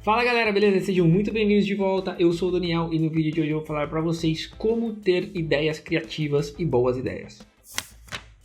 Fala galera, beleza? Sejam muito bem-vindos de volta, eu sou o Daniel e no vídeo de hoje eu vou falar para vocês como ter ideias criativas e boas ideias.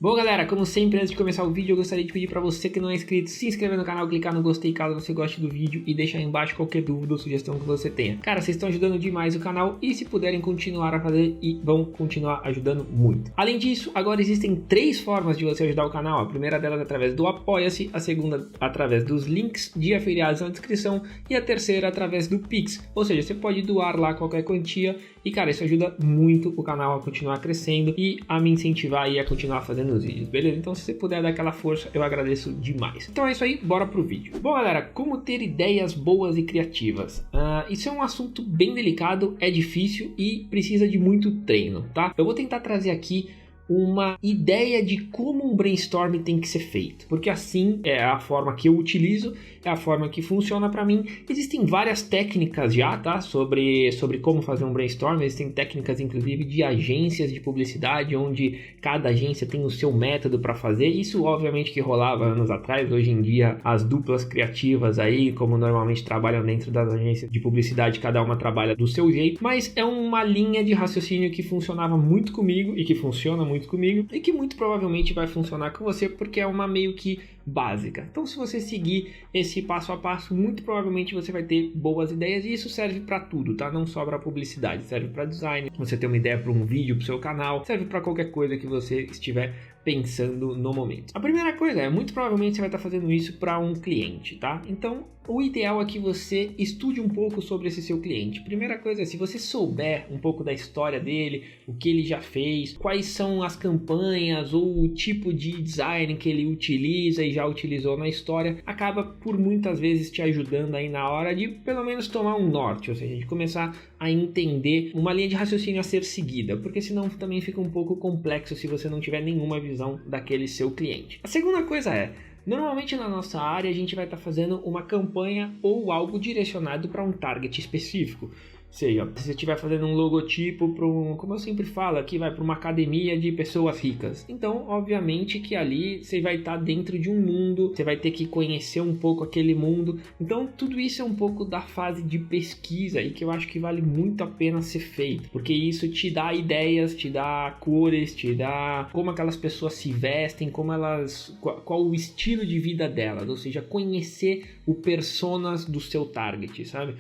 Bom galera, como sempre, antes de começar o vídeo eu gostaria de pedir para você que não é inscrito, se inscrever no canal, clicar no gostei caso você goste do vídeo e deixar aí embaixo qualquer dúvida ou sugestão que você tenha. Cara, vocês estão ajudando demais o canal e se puderem continuar a fazer e vão continuar ajudando muito. Além disso, agora existem 3 formas de você ajudar o canal. A primeira delas é através do Apoia-se, a segunda através dos links de afiliados na descrição e a terceira através do Pix. Ou seja, você pode doar lá qualquer quantia e cara, isso ajuda muito o canal a continuar crescendo e a me incentivar aí a continuar fazendo os vídeos, beleza? Então se você puder dar aquela força, eu agradeço demais. Então é isso aí, bora pro vídeo. Bom galera, como ter ideias boas e criativas? Isso é um assunto bem delicado, é difícil e precisa de muito treino, tá? Eu vou tentar trazer aqui uma ideia de como um brainstorm tem que ser feito, porque assim é a forma que eu utilizo, é a forma que funciona para mim. Existem várias técnicas já, tá? Sobre como fazer um brainstorm. Existem técnicas inclusive de agências de publicidade, onde cada agência tem o seu método para fazer. Isso obviamente que rolava anos atrás. Hoje em dia as duplas criativas aí, como normalmente trabalham dentro das agências de publicidade, cada uma trabalha do seu jeito, mas é uma linha de raciocínio que funcionava muito comigo e que funciona muito comigo e que muito provavelmente vai funcionar com você, porque é uma meio que básica. Então se você seguir esse passo a passo, muito provavelmente você vai ter boas ideias e isso serve para tudo, tá? Não só para publicidade, serve para design, você ter uma ideia para um vídeo pro seu canal, serve para qualquer coisa que você estiver pensando no momento. A primeira coisa é, muito provavelmente você vai estar fazendo isso para um cliente, tá? Então o ideal é que você estude um pouco sobre esse seu cliente. Primeira coisa é, se você souber um pouco da história dele, o que ele já fez, quais são as campanhas ou o tipo de design que ele utiliza e já utilizou na história, acaba por muitas vezes te ajudando aí na hora de pelo menos tomar um norte, ou seja, de começar a entender uma linha de raciocínio a ser seguida, porque senão também fica um pouco complexo se você não tiver nenhuma visão daquele seu cliente. A segunda coisa é, normalmente na nossa área a gente vai estar fazendo uma campanha ou algo direcionado para um target específico. Ou seja, se você estiver fazendo um logotipo para como eu sempre falo aqui, vai para uma academia de pessoas ricas. Então, obviamente que ali você vai estar dentro de um mundo, você vai ter que conhecer um pouco aquele mundo. Então, tudo isso é um pouco da fase de pesquisa e que eu acho que vale muito a pena ser feito, porque isso te dá ideias, te dá cores, te dá como aquelas pessoas se vestem, como elas, qual o estilo de vida delas, ou seja, conhecer o personas do seu target, sabe?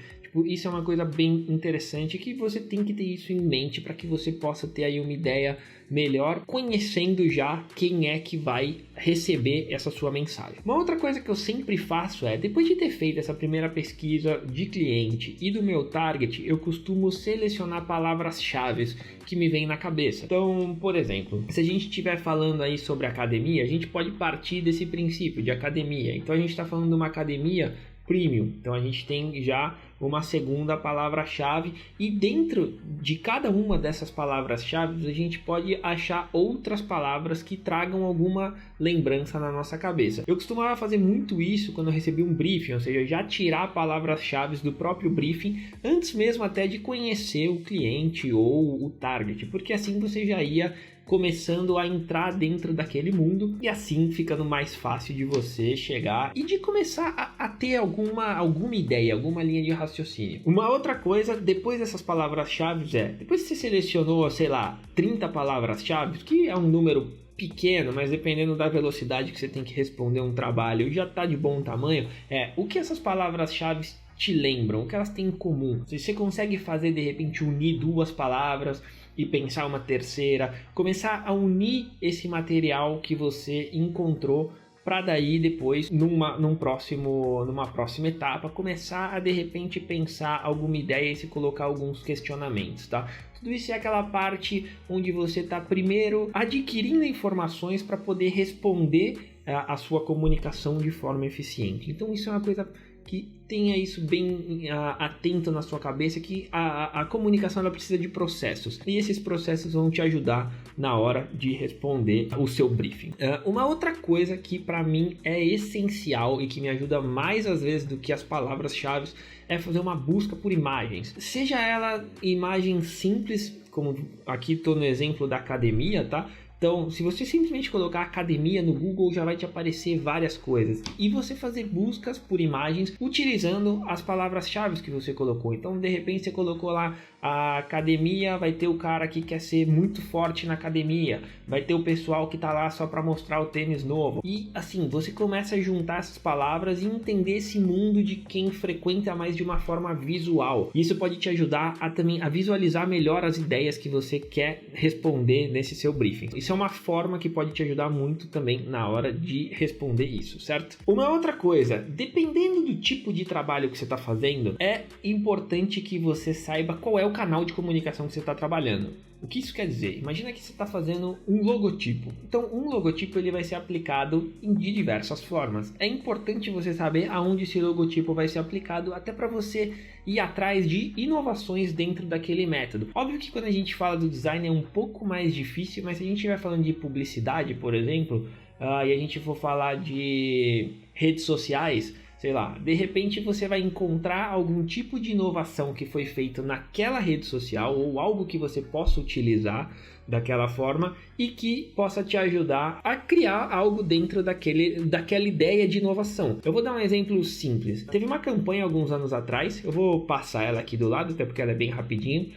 Isso é uma coisa bem interessante que você tem que ter isso em mente para que você possa ter aí uma ideia melhor, conhecendo já quem é que vai receber essa sua mensagem. Uma outra coisa que eu sempre faço é, depois de ter feito essa primeira pesquisa de cliente e do meu target, eu costumo selecionar palavras-chave que me vêm na cabeça. Então, por exemplo, se a gente estiver falando aí sobre academia, a gente pode partir desse princípio de academia. Então a gente está falando de uma academia premium, então a gente tem já uma segunda palavra-chave e dentro de cada uma dessas palavras-chave a gente pode achar outras palavras que tragam alguma lembrança na nossa cabeça. Eu costumava fazer muito isso quando eu recebi um briefing, ou seja, já tirar palavras-chave do próprio briefing antes mesmo até de conhecer o cliente ou o target, porque assim você já ia começando a entrar dentro daquele mundo e assim ficando mais fácil de você chegar e de começar a ter alguma ideia, alguma linha de raciocínio. Uma outra coisa, depois dessas palavras-chave depois que você selecionou, sei lá, 30 palavras-chave, que é um número pequeno, mas dependendo da velocidade que você tem que responder um trabalho, já está de bom tamanho, o que essas palavras-chave te lembram, o que elas têm em comum. Se você consegue fazer de repente unir 2 palavras e pensar uma terceira, começar a unir esse material que você encontrou para daí depois numa próxima etapa começar a de repente pensar alguma ideia e se colocar alguns questionamentos, tá? Tudo isso é aquela parte onde você está primeiro adquirindo informações para poder responder a sua comunicação de forma eficiente. Então isso é uma coisa que tenha isso bem atento na sua cabeça, que a comunicação ela precisa de processos e esses processos vão te ajudar na hora de responder o seu briefing. Uma outra coisa que para mim é essencial e que me ajuda mais às vezes do que as palavras-chave é fazer uma busca por imagens, seja ela imagem simples, como aqui estou no exemplo da academia, tá? Então, se você simplesmente colocar academia no Google, já vai te aparecer várias coisas. E você fazer buscas por imagens utilizando as palavras-chave que você colocou. Então, de repente, você colocou lá a academia, vai ter o cara que quer ser muito forte na academia, vai ter o pessoal que tá lá só para mostrar o tênis novo. E assim, você começa a juntar essas palavras e entender esse mundo de quem frequenta mais de uma forma visual. Isso pode te ajudar também a visualizar melhor as ideias que você quer responder nesse seu briefing. Isso é uma forma que pode te ajudar muito também na hora de responder isso, certo? Uma outra coisa, dependendo do tipo de trabalho que você está fazendo, é importante que você saiba qual é o canal de comunicação que você está trabalhando. O que isso quer dizer? Imagina que você está fazendo um logotipo. Então, um logotipo ele vai ser aplicado de diversas formas. É importante você saber aonde esse logotipo vai ser aplicado, até para você ir atrás de inovações dentro daquele método. Óbvio que quando a gente fala do design é um pouco mais difícil, mas se a gente estiver falando de publicidade, por exemplo, e a gente for falar de redes sociais, sei lá, de repente você vai encontrar algum tipo de inovação que foi feito naquela rede social ou algo que você possa utilizar daquela forma e que possa te ajudar a criar algo dentro daquela ideia de inovação. Eu vou dar um exemplo simples. Teve uma campanha alguns anos atrás, eu vou passar ela aqui do lado, até porque ela é bem rapidinho,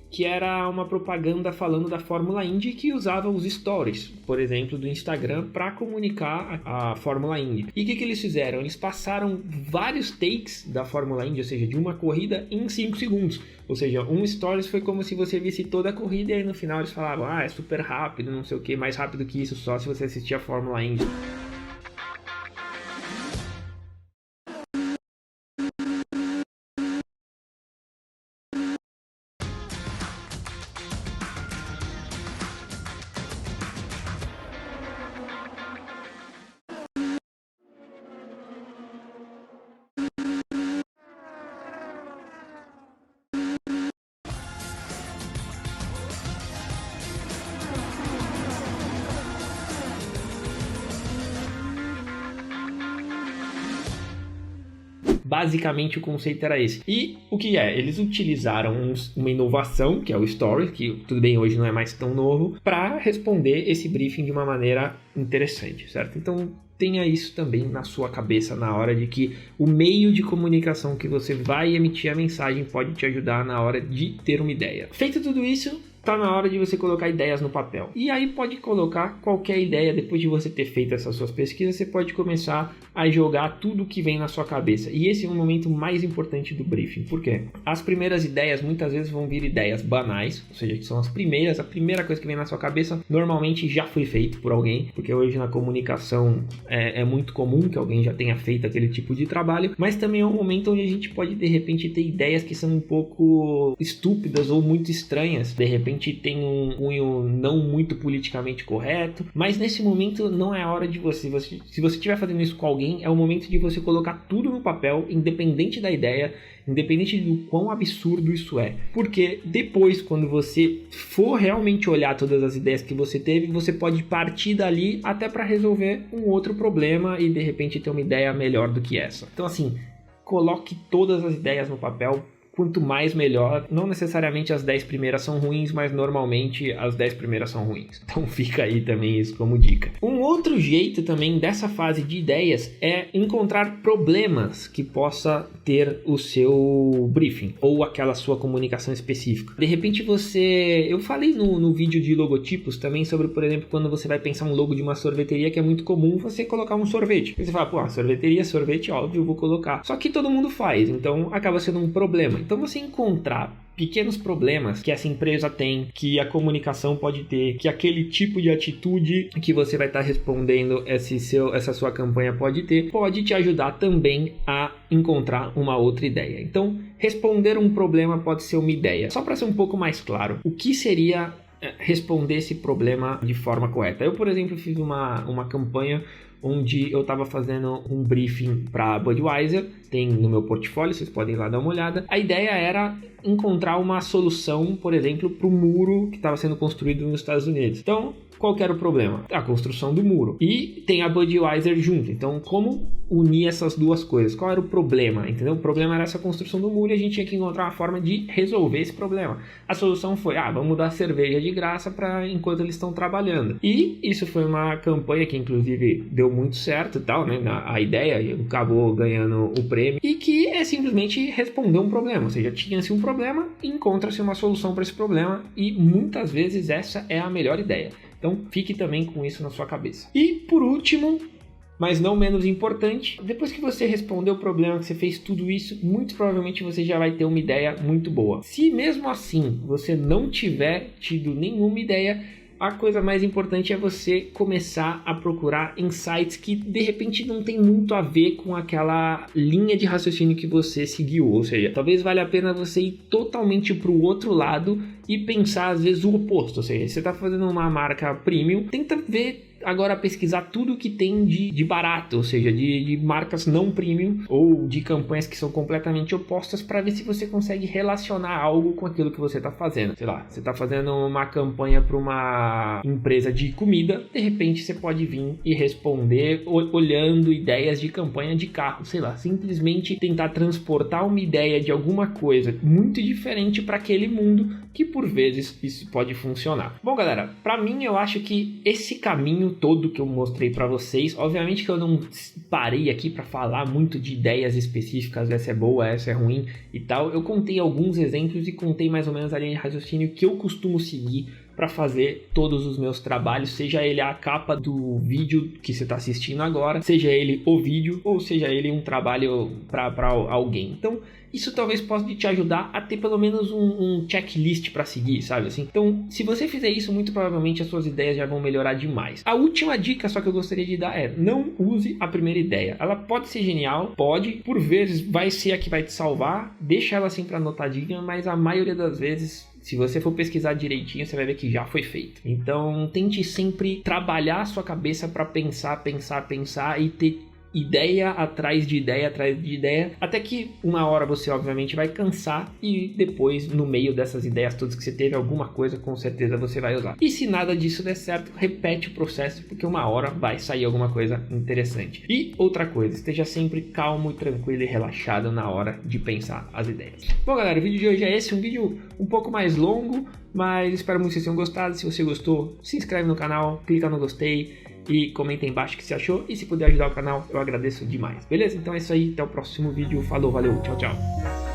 que era uma propaganda falando da Fórmula Indy que usava os stories, por exemplo, do Instagram para comunicar a Fórmula Indy. E o que eles fizeram? Eles passaram vários takes da Fórmula Indy, ou seja, de uma corrida em 5 segundos. Ou seja, um stories foi como se você visse toda a corrida e aí no final eles falavam, é super rápido, não sei o que, mais rápido que isso só se você assistir a Fórmula Indy. Basicamente o conceito era esse. E o que é? Eles utilizaram uma inovação, que é o Story, que tudo bem, hoje não é mais tão novo, para responder esse briefing de uma maneira interessante, certo? Então tenha isso também na sua cabeça na hora de que o meio de comunicação que você vai emitir a mensagem pode te ajudar na hora de ter uma ideia. Feito tudo isso, tá na hora de você colocar ideias no papel. E aí pode colocar qualquer ideia, depois de você ter feito essas suas pesquisas, você pode começar a jogar tudo que vem na sua cabeça. E esse é o momento mais importante do briefing. Por quê? As primeiras ideias muitas vezes vão vir ideias banais, ou seja, que são as primeiras, a primeira coisa que vem na sua cabeça, normalmente já foi feito por alguém, porque hoje na comunicação é muito comum que alguém já tenha feito aquele tipo de trabalho, mas também é um momento onde a gente pode de repente ter ideias que são um pouco estúpidas ou muito estranhas, de repente tem um cunho não muito politicamente correto, mas nesse momento não é a hora de se você estiver fazendo isso com alguém, é o momento de você colocar tudo no papel, independente da ideia, independente do quão absurdo isso é, porque depois, quando você for realmente olhar todas as ideias que você teve, você pode partir dali até para resolver um outro problema e de repente ter uma ideia melhor do que essa. Então assim, coloque todas as ideias no papel, quanto mais melhor. Não necessariamente as 10 primeiras são ruins, mas normalmente as 10 primeiras são ruins. Então fica aí também isso como dica. Um outro jeito também dessa fase de ideias é encontrar problemas que possa ter o seu briefing ou aquela sua comunicação específica. De repente eu falei no vídeo de logotipos também sobre, por exemplo, quando você vai pensar um logo de uma sorveteria, que é muito comum você colocar um sorvete. Você fala, pô, sorveteria, sorvete, óbvio, eu vou colocar. Só que todo mundo faz, então acaba sendo um problema. Então você encontrar pequenos problemas que essa empresa tem, que a comunicação pode ter, que aquele tipo de atitude que você vai estar respondendo essa sua campanha pode ter, pode te ajudar também a encontrar uma outra ideia. Então, responder um problema pode ser uma ideia. Só para ser um pouco mais claro, o que seria responder esse problema de forma correta? Eu, por exemplo, fiz uma campanha onde eu estava fazendo um briefing para Budweiser, tem no meu portfólio, vocês podem ir lá dar uma olhada. A ideia era encontrar uma solução, por exemplo, para o muro que estava sendo construído nos Estados Unidos. Então, qual que era o problema? A construção do muro. E tem a Budweiser junto. Então, como unir essas duas coisas? Qual era o problema? Entendeu? O problema era essa construção do muro e a gente tinha que encontrar uma forma de resolver esse problema. A solução foi, vamos dar cerveja de graça para enquanto eles estão trabalhando. E isso foi uma campanha que, inclusive, deu muito certo e tal, né? A ideia acabou ganhando o prêmio e que é simplesmente responder um problema. Ou seja, tinha-se um problema e encontra-se uma solução para esse problema e muitas vezes essa é a melhor ideia. Então, fique também com isso na sua cabeça. E, por último, mas não menos importante, depois que você respondeu o problema, que você fez tudo isso, muito provavelmente você já vai ter uma ideia muito boa. Se mesmo assim você não tiver tido nenhuma ideia, a coisa mais importante é você começar a procurar insights que de repente não tem muito a ver com aquela linha de raciocínio que você seguiu. Ou seja, talvez valha a pena você ir totalmente para o outro lado e pensar às vezes o oposto. Ou seja, você está fazendo uma marca premium, tenta ver agora pesquisar tudo que tem de barato, ou seja, de marcas não premium ou de campanhas que são completamente opostas para ver se você consegue relacionar algo com aquilo que você está fazendo. Sei lá, você está fazendo uma campanha para uma empresa de comida, de repente você pode vir e responder olhando ideias de campanha de carro, sei lá, simplesmente tentar transportar uma ideia de alguma coisa muito diferente para aquele mundo que por vezes isso pode funcionar. Bom, galera, para mim eu acho que esse caminho todo que eu mostrei para vocês, obviamente que eu não parei aqui para falar muito de ideias específicas, essa é boa, essa é ruim e tal. Eu contei alguns exemplos e contei mais ou menos a linha de raciocínio que eu costumo seguir para fazer todos os meus trabalhos, seja ele a capa do vídeo que você está assistindo agora, seja ele o vídeo ou seja ele um trabalho para alguém. Então, isso talvez possa te ajudar a ter pelo menos um checklist para seguir, sabe assim? Então, se você fizer isso, muito provavelmente as suas ideias já vão melhorar demais. A última dica só que eu gostaria de dar é: não use a primeira ideia. Ela pode ser genial, pode, por vezes vai ser a que vai te salvar, deixa ela sempre anotadinha, mas a maioria das vezes, se você for pesquisar direitinho, você vai ver que já foi feito. Então, tente sempre trabalhar a sua cabeça para pensar e ter ideia atrás de ideia, até que uma hora você obviamente vai cansar e depois, no meio dessas ideias todas que você teve, alguma coisa com certeza você vai usar. E se nada disso der certo, repete o processo, porque uma hora vai sair alguma coisa interessante. E outra coisa, esteja sempre calmo, tranquilo e relaxado na hora de pensar as ideias. Bom, galera, o vídeo de hoje é esse, um vídeo um pouco mais longo, mas espero muito que vocês tenham gostado. Se você gostou, se inscreve no canal, clica no gostei e comenta aí embaixo o que você achou. E se puder ajudar o canal, eu agradeço demais. Beleza? Então é isso aí. Até o próximo vídeo. Falou, valeu, tchau, tchau.